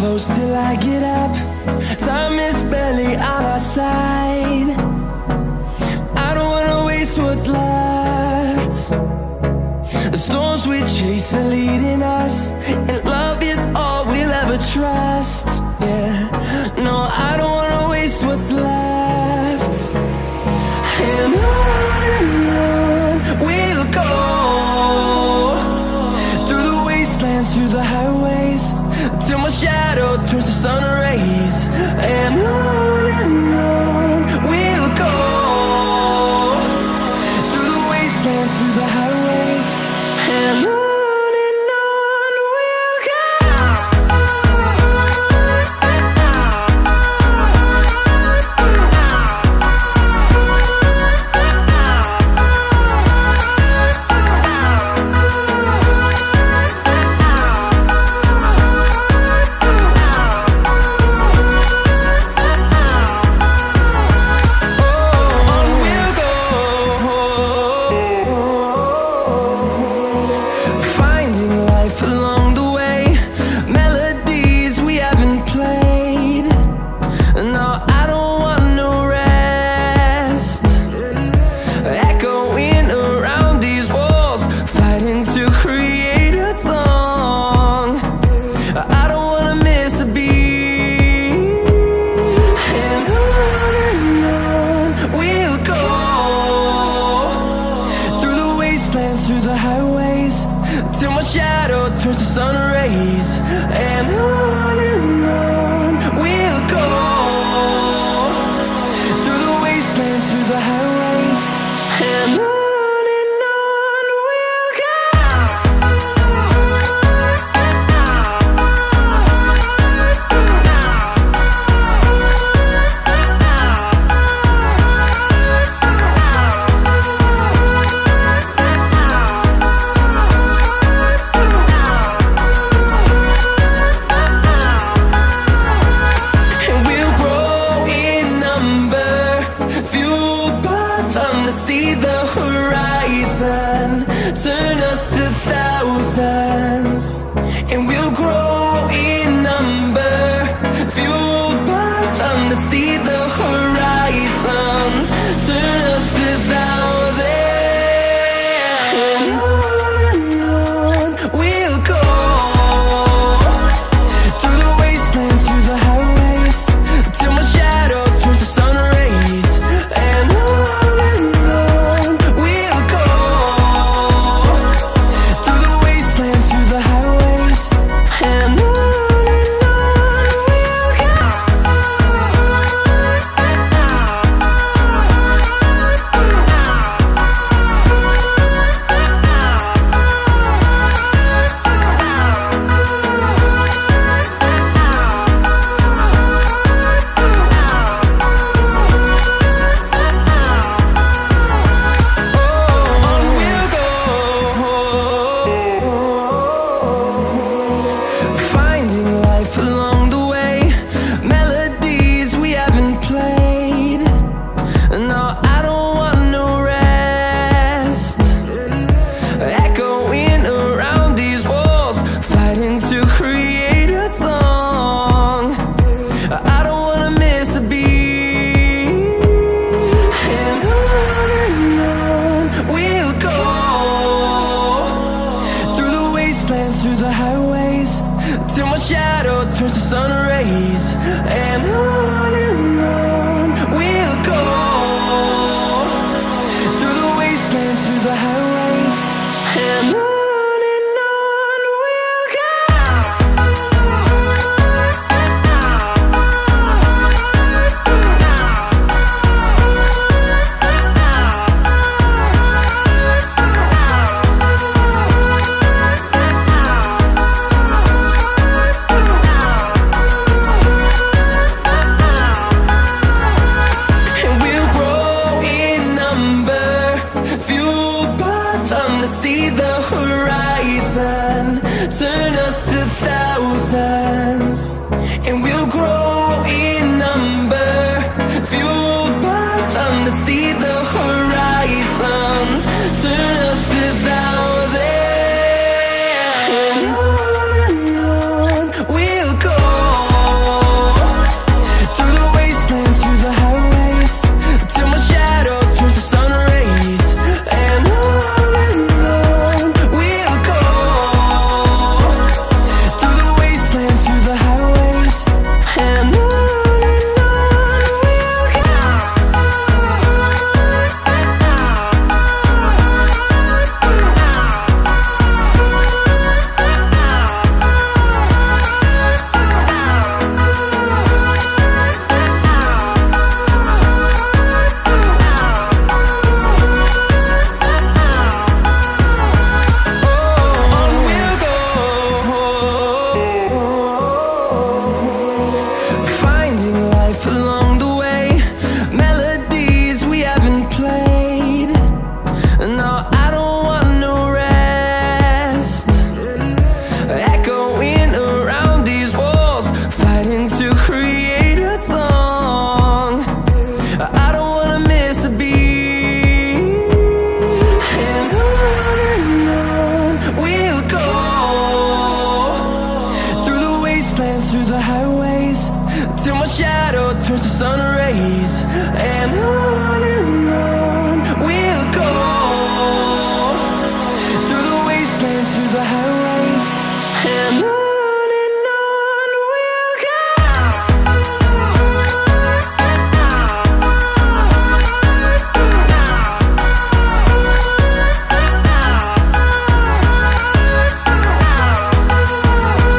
close till I get up. Time is barely on our side. I don't wanna waste what's left. The storms we chase are leading us, and love is all we'll ever trust. Yeah, no, I don't wanna waste what's left. And on we'll go, through the wastelands, through the highways, till my shadow turns to sun rays. And on we'll go, through the wastelands, through the highways, and on we'll go. Through the highways, till my shadow turns to sun rays. And on we'll go, through the wastelands, through the highways, and on we'll go. See the horizon turn us to thousands, and we'll grow in number, fueled by them. To see the horizon turn us to thousands, and on we'll go, through the wastelands, through the highways, till my shadow turns to sun rays. And through the highways, till my shadow turns to sun rays. And